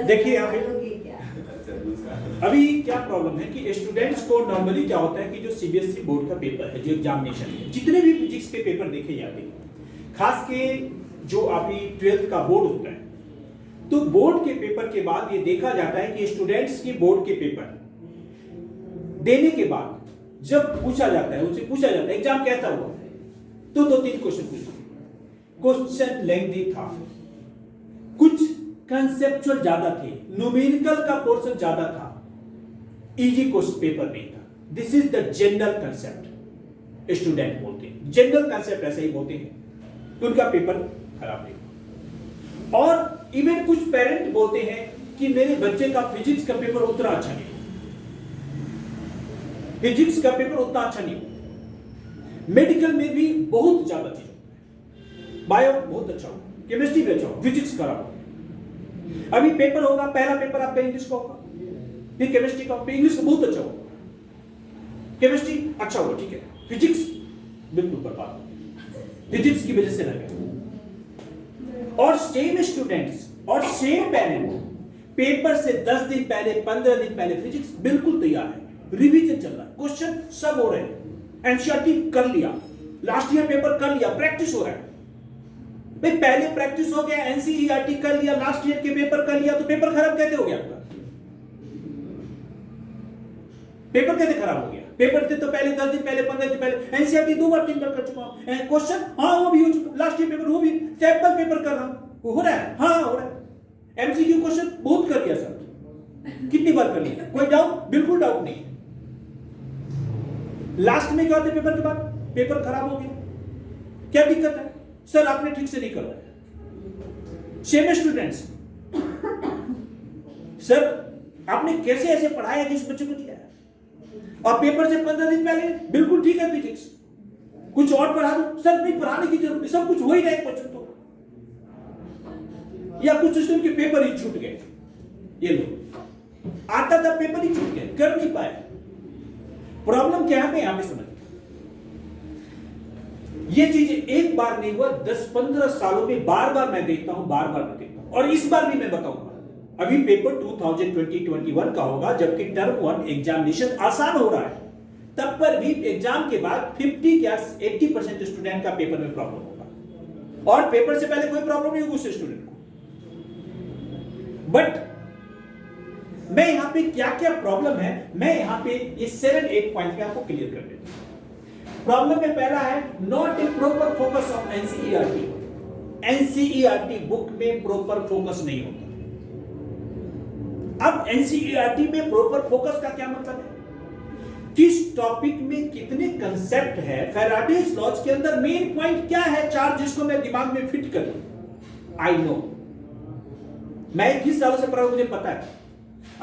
देखिए यहाँ पे अभी क्या प्रॉब्लम है कि स्टूडेंट्स को नॉर्मली क्या होता है कि जो सीबीएसई बोर्ड का पेपर है, जो एग्जामिनेशन है, जितने भी फिजिक्स के पेपर देखे जाते हैं, खास के जो अभी 12th का बोर्ड होता है, तो बोर्ड के पेपर के बाद ये देखा जाता है कि स्टूडेंट्स के बोर्ड के पेपर देने के बाद जब पूछा जाता है, उनसे पूछा जाता है एग्जाम कैसा हुआ, तो 2-3 क्वेश्चन पूछते। क्वेश्चन लेंथी था, कुछ कंसेप्चुअल ज्यादा थे, न्यूमेरिकल का पोर्शन ज्यादा था, इजी क्वेश्चन पेपर नहीं था। This is the general concept student बोलते हैं, जनरल कंसेप्ट ऐसे ही बोलते हैं कि उनका पेपर खराब नहीं। और इवन कुछ पेरेंट बोलते हैं कि मेरे बच्चे का फिजिक्स का पेपर उतना अच्छा नहीं, फिजिक्स का पेपर उतना अच्छा नहीं। मेडिकल में भी बहुत ज्यादा चीज होता है, बायो बहुत अच्छा होगा, केमिस्ट्री भी अच्छा होगा, फिजिक्स खराब होगा। अभी पेपर होगा, पहला पेपर आपका इंग्लिश का होगा, फिर केमिस्ट्री का, फिर इंग्लिश का बहुत अच्छा होगा, केमिस्ट्री अच्छा होगा, ठीक है, फिजिक्स बिल्कुल बर्बाद, फिजिक्स की वजह से लग गया। और सेम स्टूडेंट्स और सेम पेरेंट पेपर से 10 दिन पहले, 15 दिन पहले फिजिक्स बिल्कुल तैयार है, रिवीजन चल रहा है, क्वेश्चन सब हो रहे हैं, एनसीईआरटी कर लिया, लास्ट ईयर पेपर कर लिया, प्रैक्टिस हो रहा है। भाई पहले प्रैक्टिस हो गया, एनसीईआरटी कर लिया, लास्ट ईयर के पेपर कर लिया, तो पेपर खराब कैसे हो गया आपका? पेपर कैसे खराब हो गया? पेपर से तो पहले 10 दिन पहले, 15 दिन पहले एनसीईआरटी 2 बार 3 बार कर चुका हूं, क्वेश्चन हाँ वो भी हो चुका, लास्ट ईयर पेपर वो भी, सैंपल पेपर कर रहा हूं, हो रहा है, हाँ हो रहा है, एमसीक्यू क्वेश्चन बहुत कर लिया सर, कितनी बार कर लिया, कोई डाउट? बिल्कुल डाउट नहीं। लास्ट में क्या होता है पेपर के बाद? पेपर खराब हो गया, क्या दिक्कत है सर? आपने ठीक से नहीं करवाया। सेम स्टूडेंट्स, सर आपने कैसे ऐसे पढ़ाया कि इस बच्चे को दिया है, और पेपर से 15 दिन पहले बिल्कुल ठीक है फिजिक्स, कुछ और पढ़ा दो सर, नहीं पढ़ाने की जरूरत, सब कुछ हो ही रहा है क्वेश्चन तो, या कुछ सिस्टम के पेपर ही छूट गए, ये लो आता था पेपर ही छूट गए, कर नहीं पाए। प्रॉब्लम क्या है यहां पे समझ, ये चीजें एक बार नहीं हुआ, 10-15 सालों में बार बार मैं देखता हूं, बार बार मैं देखता हूं, और इस बार भी मैं बताऊंगा। अभी पेपर 2020-21 का होगा, जबकि टर्म 1 एग्जामिनेशन आसान हो रहा है, तब पर भी एग्जाम के बाद 50 या 80% स्टूडेंट का पेपर में प्रॉब्लम होगा, और पेपर से पहले कोई प्रॉब्लम नहीं होगी उस स्टूडेंट को। बट मैं यहां पे क्या क्या प्रॉब्लम है, मैं यहां पे ये 7-8 पॉइंट में आपको क्लियर कर देता हूं। प्रॉब्लम में पहला है not a proper focus on NCERT. NCERT book में प्रॉपर फोकस नहीं होता। अब एनसीईआरटी में प्रॉपर फोकस का क्या मतलब है? किस टॉपिक में कितने कंसेप्ट है, फैराडेज लॉज के अंदर मेन पॉइंट क्या है, चार जिसको मैं दिमाग में फिट कर लूं। आई नो, मैं 21 सालों से पढ़ा हूं, मुझे पता है।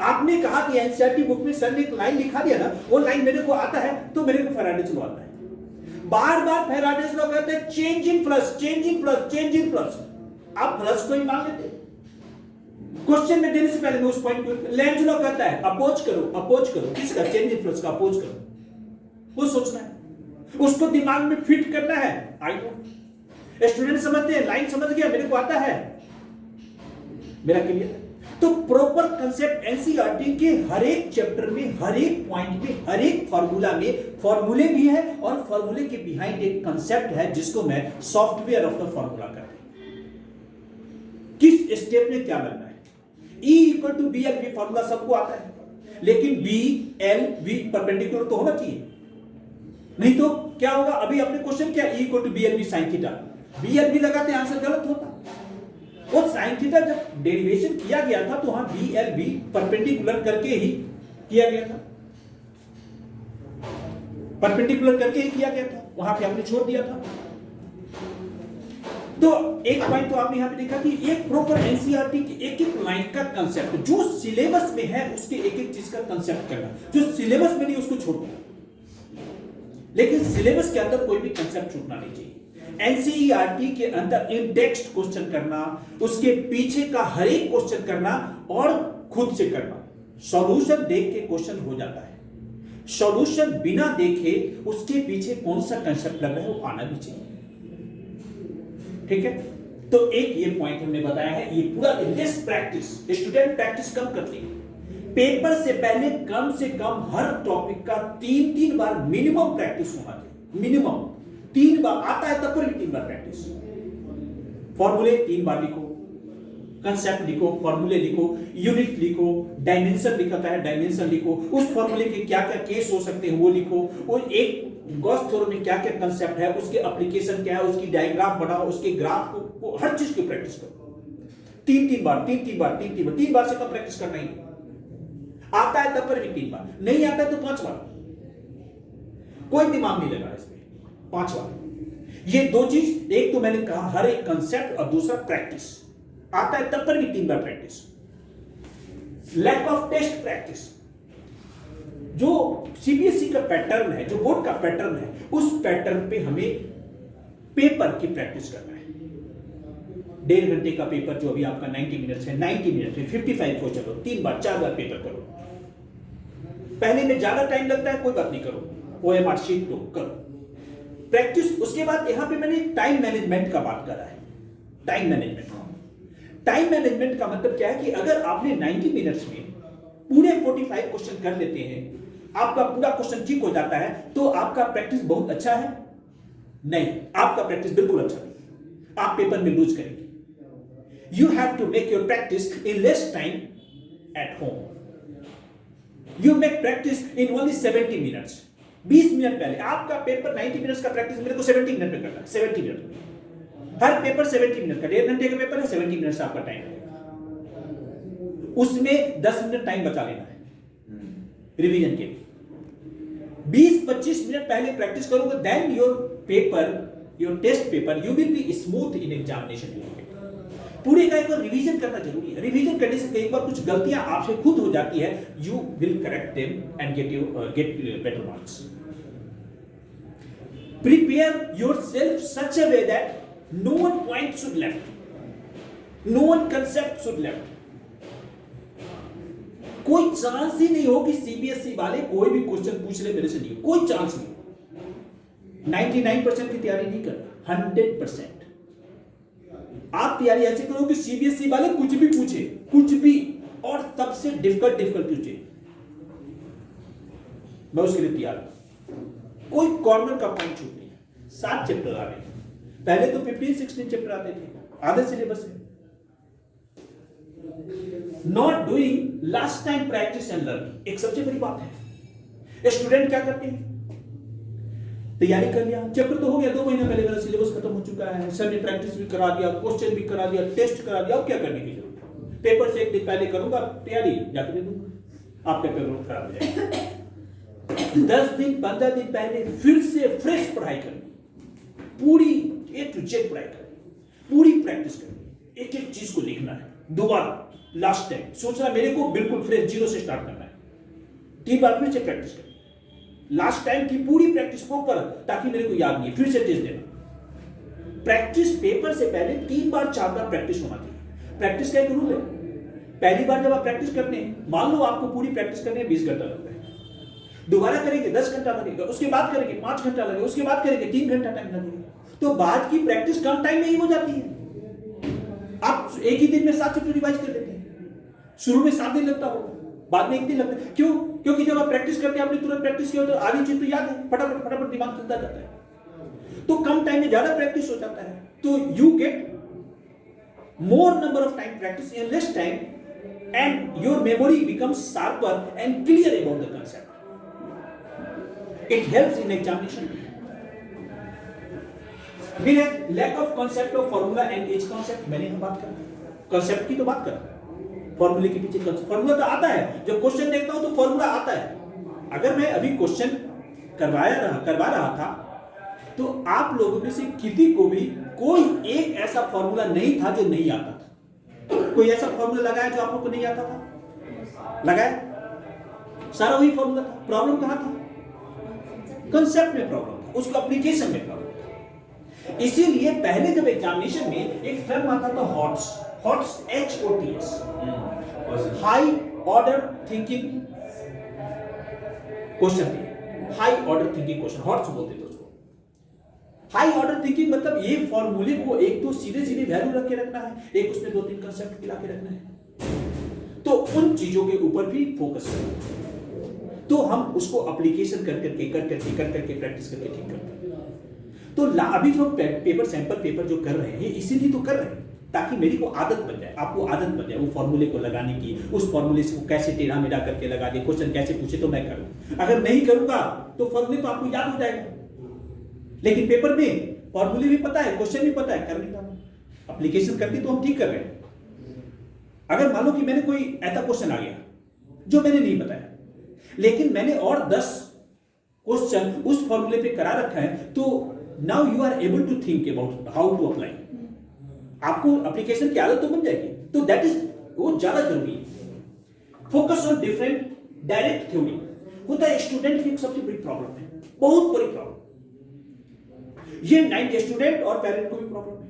आपने कहा कि एनसीईआरटी बुक में सर ने एक लाइन लिखा दिया ना, वो लाइन मेरे को आता है तो मेरे को फैराडेज लॉ आता है। बार बार फैराडेज लॉ कहते हैं change in flux, change in flux, change in flux. आप फ्लक्स को ही मान लेते, क्वेश्चन में देने से पहले मैं उस पॉइंट को, लेंज लॉ कहता है अपोज करो, अपोज करो, किसका? चेंज इन फ्लक्स का अपोज करो, वो सोचना है, उसको दिमाग में फिट करना है। आई नो स्टूडेंट समझते हैं, लाइन समझ गया, मेरे को आता है, मेरा क्लियर। तो प्रॉपर कंसेप्ट एनसीईआरटी के हर एक चैप्टर में, हर एक पॉइंट में, हर एक फार्मूला में, फार्मूले भी है और फार्मूले के बिहाइंड एक कंसेप्ट है जिसको मैं सॉफ्टवेयर ऑफ द फार्मूला कहते हैं। किस स्टेप में क्या करना है। E = BLV फार्मूला सबको आता है, लेकिन BLV परपेंडिकुलर तो होना चाहिए, नहीं तो क्या होगा? अभी आपने क्वेश्चन क्या, E = BLV sin theta, BLV लगाते आंसर गलत होता। वो sin थीटा जब डेरिवेशन किया गया था तो वहां BLV परपेंडिकुलर करके ही किया गया था, परपेंडिकुलर करके ही किया गया था, वहां पे हमने छोड़ दिया था। तो एक पॉइंट तो आपने यहां पे देखा कि एक प्रॉपर एनसीईआरटी की एक एक लाइन का कंसेप्ट जो सिलेबस में है, उसके एक एक चीज का कंसेप्ट करना, जो सिलेबस में नहीं उसको छोड़ दो, लेकिन सिलेबस के अंदर कोई भी कंसेप्ट छूटना नहीं चाहिए। एनसीईआरटी के अंदर इंडेक्स्ड क्वेश्चन करना, उसके पीछे का हर एक क्वेश्चन करना और खुद से करना। सॉल्यूशन देख के क्वेश्चन हो जाता है, सॉल्यूशन बिना देखे उसके पीछे कौन सा कंसेप्ट लग रहा है वो आना भी चाहिए, ठीक है। तो एक ये पॉइंट हमने बताया है, ये पूरा लेस प्रैक्टिस, स्टूडेंट प्रैक्टिस कम करते हैं। पेपर से पहले कम से कम हर टॉपिक का 3 बार मिनिमम प्रैक्टिस होना चाहिए। मिनिमम 3 बार आता है तब पर भी 3 बार प्रैक्टिस। फॉर्मूले 3 बार लिखो, कंसेप्ट लिखो, फॉर्मूले लिखो, यूनिट लिखो, डायमेंशन लिखा है डायमेंशन लिखो, उस फॉर्मूले के क्या क्या केस हो सकते हैं वो लिखो, और एक गॉस थ्योरम में क्या क्या कंसेप्ट है, उसके एप्लीकेशन क्या है, उसकी डायग्राम बनाओ, उसके ग्राफ को हर चीज की प्रैक्टिस करो। 3 बार 3 बार से कम प्रैक्टिस करना ही। आता है तब पर भी 3 बार, नहीं आता है तो 5 बार। कोई दिमाग नहीं लगा इसमें, 5 बार। ये 2 चीज, एक तो मैंने कहा हर एक कंसेप्ट, और दूसरा प्रैक्टिस। आता है तब पर भी 3 बार practice. Lack of test practice, जो सीबीएसई का पैटर्न है, जो बोर्ड का पैटर्न है, उस पैटर्न पे हमें पेपर की प्रैक्टिस करना है। 1.5 घंटे का पेपर जो अभी आपका 90 मिनट्स है, 90 मिनट है, 55 को चलो 3 बार 4 बार पेपर करो। पहले में ज्यादा टाइम लगता है, कोई बात नहीं, करो ओएमआर शीट तो करो प्रैक्टिस। उसके बाद यहां पे मैंने टाइम मैनेजमेंट का बात करा है। टाइम मैनेजमेंट का मतलब क्या है कि अगर आपने 90 मिनट्स में पूरे 45 क्वेश्चन कर लेते हैं, आपका पूरा क्वेश्चन ठीक हो जाता है, तो आपका प्रैक्टिस बहुत अच्छा है? नहीं, आपका प्रैक्टिस बिल्कुल अच्छा नहीं, आप पेपर में लूज करेंगे। You have to make your practice in less time at home. You make practice in only 70 minutes. 20 minute पहले आपका पेपर 90 मिनट्स का प्रैक्टिस मेरे को 70 मिनट में करना है। 70 मिनट में हर पेपर 70 मिनट का, 1.5 घंटे का पेपर है, 70 मिनट्स आपका टाइम है। उसमें 10 मिनट टाइम बचा लेना है रिवीजन के लिए। 20-25 मिनट पहले प्रैक्टिस करोगे, then your paper, your test paper, you will be smooth in examination. पूरे का एक बार रिवीजन करना जरूरी है। रिवीजन करने से कई बार कुछ गलतियां आपसे खुद हो जाती है, you will correct them and get better marks. Prepare yourself such a way that no one point should left, no one concept should left। कोई चांस ही नहीं हो कि सीबीएसई वाले कोई भी क्वेश्चन पूछ ले मेरे से, नहीं, कोई चांस नहीं। 99% की तैयारी नहीं कर, 100% आप तैयारी ऐसे करो कि सीबीएसई वाले कुछ भी पूछे, कुछ भी, और सबसे डिफिकल्ट पूछे, मैं उसके लिए तैयार हूं। कोई कॉर्नर का पॉइंट छूट नहीं है। 7 चैप्टर आ रहे हैं, पहले तो 15-16 चैप्टर आते थे, आधे सिलेबस है। Not doing last time practice and learning, एक सबसे बड़ी बात है। स्टूडेंट क्या करते हैं, तैयारी कर लिया, चैप्टर तो हो गया, 2 महीने पहले मेरा सिलेबस खत्म हो चुका है, सर ने प्रैक्टिस भी करा दिया, क्वेश्चन भी करा दिया, टेस्ट करा दिया, अब क्या करने की जरूरत है? पेपर से 1 दिन पहले करूंगा तैयारी, जाकर दे दूंगा, आपका पेपर खराब हो जाएगा। 10 दिन 15 दिन पहले फिर से फ्रेश पढ़ाई करनी, पूरी A to Z पढ़ाई करनी, पूरी प्रैक्टिस करनी, एक एक चीज को लिखना है, दोबारा लास्ट टाइम सोचना मेरे को बिल्कुल फ्रेश 0 से स्टार्ट करना है। 3 बार फिर से प्रैक्टिस करनी, लास्ट टाइम की पूरी प्रैक्टिस प्रॉपर, ताकि मेरे को याद नहीं है, फिर से टेस्ट देना। प्रैक्टिस पेपर से पहले 3 बार 4 बार प्रैक्टिस होना चाहिए। प्रैक्टिस का एक रूल है, पहली बार जब आप प्रैक्टिस करते हैं, मान लो आपको पूरी प्रैक्टिस करने में 20 घंटा लगता है, दोबारा करेंगे 10 घंटा लगेगा, उसके बाद करेंगे 5 घंटा लगेगा, उसके बाद करेंगे 3 घंटा टाइम लगेगा, तो बाद की प्रैक्टिस कम टाइम में ही हो जाती है। आप एक ही दिन में 7 चैप्टर रिवाइज कर लेते हैं, शुरू में 7 दिन लगता होगा, बाद में 1 दिन लगता है। क्यों? क्योंकि जब आप प्रैक्टिस करते हैं, आपने तुरंत प्रैक्टिस किया तो आधी चीज तो याद है, फटाफट दिमाग चलता जाता है, तो कम टाइम में ज्यादा प्रैक्टिस हो जाता है, तो you get more number of time practice in less time and your memory becomes sharper and clear about the concept. It helps in examination. फिर है lack of concept of formula and as concept. मैंने यहां बात करा, concept की तो बात करा, फॉर्मूले के पीछे फॉर्मूला तो आता है, जब क्वेश्चन देखता हूं तो फॉर्मूला आता है। अगर मैं अभी क्वेश्चन करवा रहा था, तो आप लोगों में से किसी को भी कोई एक ऐसा फॉर्मूला नहीं था जो नहीं आता था? कोई ऐसा फॉर्मूला लगाया जो आप लोगों को नहीं आता था? लगाया, सारा वही फॉर्मूला था। प्रॉब्लम कहां था? कंसेप्ट में प्रॉब्लम था, उसको एप्लीकेशन में प्रॉब्लम था। इसीलिए पहले जब एग्जामिनेशन में एक टर्म आता था hots, HOTS, high order thinking question, high order thinking question, hots बोलते थे उसको। हाई ऑर्डर थिंकिंग मतलब ये फॉर्मूले को एक तो सीधे सीधे वैल्यू रख के रखना है, एक उसमें 2-3 कंसेप्ट मिला के रखना है, तो उन चीजों के ऊपर भी फोकस करना, तो हम उसको एप्लीकेशन कर करके प्रैक्टिस करके ठीक करते हैं। तो अभी जो पेपर सैंपल पेपर जो कर रहे हैं इसीलिए तो कर रहे हैं ताकि मेरी को आदत बन जाए, आपको आदत बन जाए वो फॉर्मूले को लगाने की, उस फॉर्मूले से कैसे टेढ़ा मेढ़ा करके लगा दे, क्वेश्चन कैसे पूछे तो मैं करूं। अगर नहीं करूंगा तो फॉर्मूले तो आपको याद हो जाएगा, लेकिन पेपर में फॉर्मूले भी पता है, क्वेश्चन भी पता है, कर नहीं पाता। एप्लीकेशन करके तो हम ठीक कर रहे हैं। अगर मान लो कि मैंने कोई ऐसा क्वेश्चन आ गया जो मैंने नहीं बताया, लेकिन मैंने और 10 क्वेश्चन उस फॉर्मूले पे करा रखा है, तो now you are able to think about how to apply. आपको एप्लीकेशन की आदत तो बन जाएगी, तो दैट इज वो ज्यादा जरूरी है। Focus on different direct theory होता है स्टूडेंट की एक सबसे बड़ी प्रॉब्लम है, बहुत बड़ी प्रॉब्लम। ये 9 स्टूडेंट और पेरेंट को भी प्रॉब्लम है।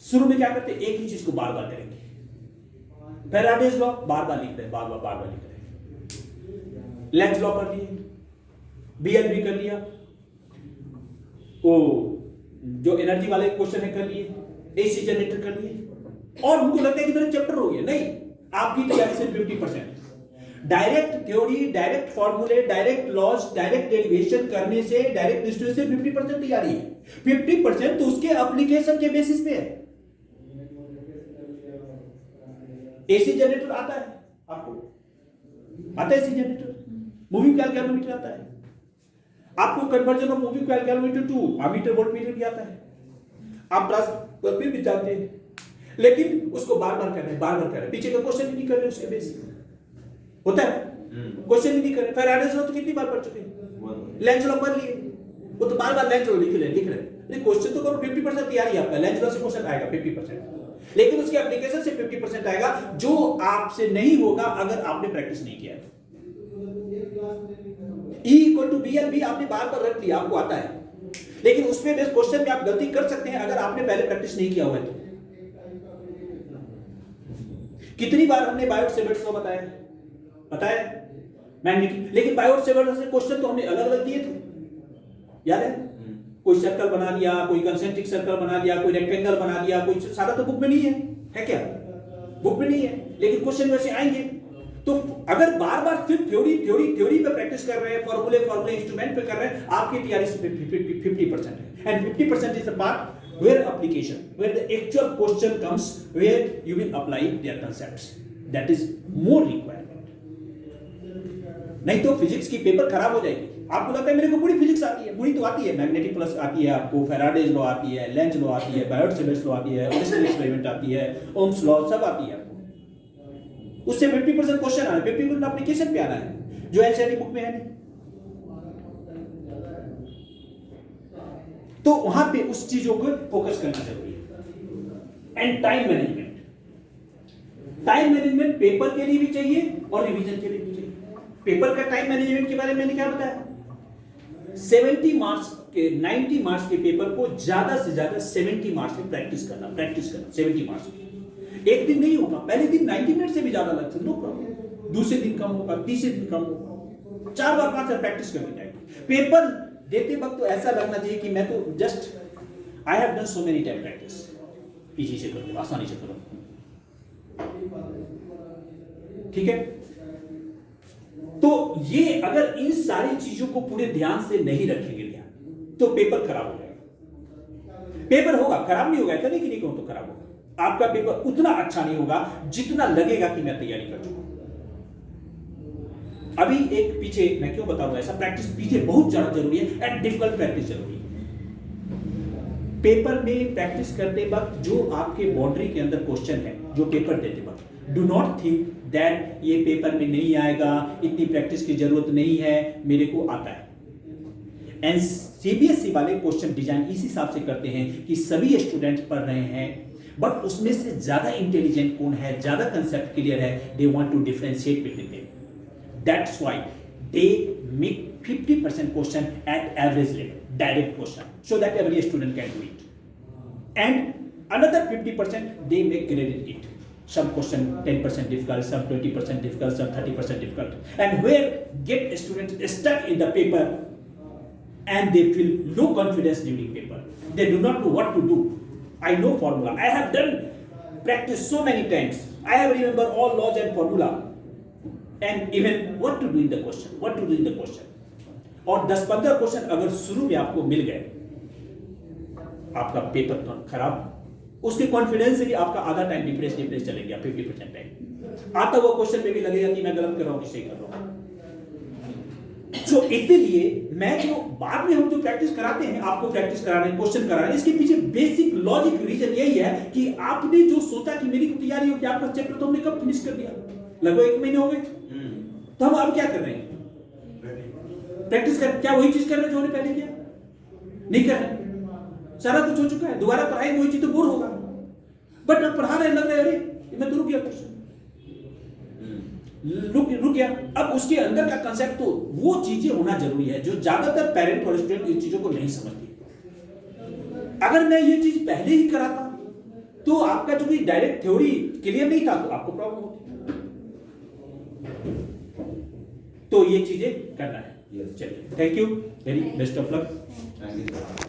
शुरू में क्या करते हैं, एक ही चीज को बार बार करेंगे। फैराडेज लॉ बार बार लिख रहे हैं, बार बार लिख रहे हैं। लेंज लॉ कर लिए, बीएलबी कर लिया, वो जो एनर्जी वाले क्वेश्चन है कर लिए, एसी जनरेटर कर लिए, और उनको लगता है कि मेरा चैप्टर हो गया। नहीं, आपकी तैयारी से 50%। डायरेक्ट थ्योरी, डायरेक्ट फॉर्मूले, डायरेक्ट लॉज, डायरेक्ट डेरिवेशन करने से, डायरेक्ट डिस्ट्रीब्यूशन से 50% तैयारी है। 50% तो उसके एप्लीकेशन के बेसिस पे है। एसी जनरेटर आता है आपको, आता है AC generator, moving coil calorimeter आता है आपको, conversion of moving coil calorimeter to ammeter voltmeter भी आता है, आप ट्रांसफर भी जानते हैं, लेकिन उसको बार बार कर रहे हैं, पीछे का क्वेश्चन ही नहीं कर रहे उसके बेस होता है, क्वेश्चन ही नहीं कर रहे। फैराडेज लॉ तो कितनी बार पढ़ चुके हैं, लेंज लॉ पढ़ लिए, वो तो बार बार लेंज लॉ लिख रहे हैं, क्वेश्चन तो करो 50% तैयारी है आपका, लेंज लॉ से क्वेश्चन आएगा 50%, लेकिन उसके एप्लीकेशन से 50% आएगा, जो आपसे नहीं होगा अगर आपने प्रैक्टिस नहीं किया है। E इक्वल टू BL भी आपने बार बार रख लिया, आपको आता है, लेकिन उसमें बेस क्वेश्चन में आप गलती कर सकते हैं अगर आपने पहले प्रैक्टिस नहीं किया हुआ है। तो कितनी बार हमने बायोट-सेवर्ट्स लॉ बताया मैग्नेटिक, लेकिन बायोट-सेवर्ट्स से क्वेश्चन तो हमने अलग अलग दिए थे, याद है? कोई सर्कल बना दिया, कोई कंसेंट्रिक सर्कल बना दिया, कोई रेक्टेंगल बना दिया, कोई सारा तो बुक में नहीं है क्या? बुक में नहीं है, लेकिन क्वेश्चन वैसे आएंगे। तो अगर बार बार सिर्फ थ्योरी पे प्रैक्टिस कर रहे हैं, फॉर्मूले इंस्ट्रूमेंट पे कर रहे हैं, आपकी तैयारी से 50% है, and 50% is the part where application, where the actual question comes, where you will apply their concepts, that is more requirement. नहीं तो फिजिक्स की पेपर खराब हो जाएगी। आपको लगता है मेरे को पूरी फिजिक्स आती है, पूरी तो आती है, मैग्नेटिक प्लस आती है आपको, फैराडेज लॉ आती है, लेंज लॉ आती है, बायोट-सेवर्ट्स लॉ आती है, ओरिजिनल एक्सपेरिमेंट आती है, ओम्स लॉ सब आती है आपको। उससे 50% क्वेश्चन आना है, 50% एप्लीकेशन पे आना है, जो एनसीईआरटी बुक में है नहीं। तो वहां पे उस चीजों को फोकस करना जरूरी है। एंड टाइम मैनेजमेंट पेपर के लिए भी चाहिए और रिवीजन के लिए भी चाहिए। पेपर का टाइम मैनेजमेंट के बारे में मैंने क्या बताया, 90 मार्क्स के पेपर को ज्यादा से ज्यादा 70 मार्क्स में प्रैक्टिस करना 70 मार्क्स में। एक दिन नहीं होगा, पहले दिन 90 मिनट से भी ज्यादा लगता है, नो प्रॉब्लम, दूसरे दिन कम होगा, तीसरे दिन कम होगा, 4 बार 5 बार प्रैक्टिस करनी चाहिए। पेपर देते वक्त तो ऐसा लगना चाहिए कि मैं तो just I have done so many time practice, easy से करो, आसानी से करो, ठीक है। तो ये अगर इन सारी चीजों को पूरे ध्यान से नहीं रखेंगे ध्यान, तो पेपर खराब हो जाएगा। पेपर होगा, खराब नहीं होगा, ऐसा नहीं कि नहीं कहूं तो खराब होगा, आपका पेपर उतना अच्छा नहीं होगा जितना लगेगा कि मैं तैयारी कर चुका हूं। अभी एक पीछे मैं क्यों बता रहा हूं ऐसा, प्रैक्टिस पीछे बहुत ज्यादा जरूरी है, एंड डिफिकल्ट प्रैक्टिस जरूरी है। पेपर में प्रैक्टिस करते वक्त जो आपके बाउंड्री के अंदर क्वेश्चन है, जो पेपर देते वक्त, डू नॉट थिंक दैट ये पेपर में नहीं आएगा, इतनी प्रैक्टिस की जरूरत नहीं है, मेरे को आता है। एंड सीबीएसई वाले क्वेश्चन डिजाइन इस हिसाब से करते हैं कि सभी स्टूडेंट पढ़ रहे हैं, बट उसमें से ज्यादा इंटेलिजेंट कौन है, ज्यादा कंसेप्ट क्लियर है, they want to differentiate between them, that's why they make 50% question at average level, direct question, so that every student can do it, and another 50% they make graded it, some question 10% difficult, some 20% difficult, some 30% difficult, and where get students stuck in the paper, and they feel no confidence during paper. They do not know what to do. I know formula. I have done practice so many times. I have remember all laws and formula, and even what to do in the question. What to do in the question. और 10-15 question अगर शुरू में आपको मिल गए, आपका paper तो खराब, उसके कॉन्फिडेंस से भी आपका आधा टाइम डिप्रेस चले गया, 50% टाइम आता वो क्वेश्चन में भी लगेगा कि मैं गलत कर रहा हूं कि सही कर रहा हूं। तो इसलिए मैं जो बाद में हम जो प्रैक्टिस कराते हैं, आपको प्रैक्टिस करा रहे हैं, क्वेश्चन करा रहे हैं, इसके पीछे बेसिक लॉजिक रीजन यही है कि आपने जो सोचा कि मेरी तैयारी हो कि आपका चैप्टर तो हमने कब फिनिश कर दिया, लगभग 1 महीने हो गए, तो हम अब क्या कर रहे हैं? प्रैक्टिस कर, क्या वही चीज कर रहे हैं जो हमने पहले किया? नहीं कर रहे, सारा कुछ हो चुका है, दोबारा पढ़ाई वही चीज तो बोर होगा, बट अब पढ़ा रहे लग रहे अरे मैं तो रुक गया क्वेश्चन, रुक गया। अब उसके अंदर का कंसेप्ट तो वो चीजें होना जरूरी है जो ज्यादातर पेरेंट और स्टूडेंट इन चीजों को नहीं समझते। अगर मैं ये चीज पहले ही कराता तो आपका जो भी डायरेक्ट थ्योरी क्लियर नहीं था तो आपको प्रॉब्लम होती। तो ये चीजें करना है। चलिए, thank you, very best of luck.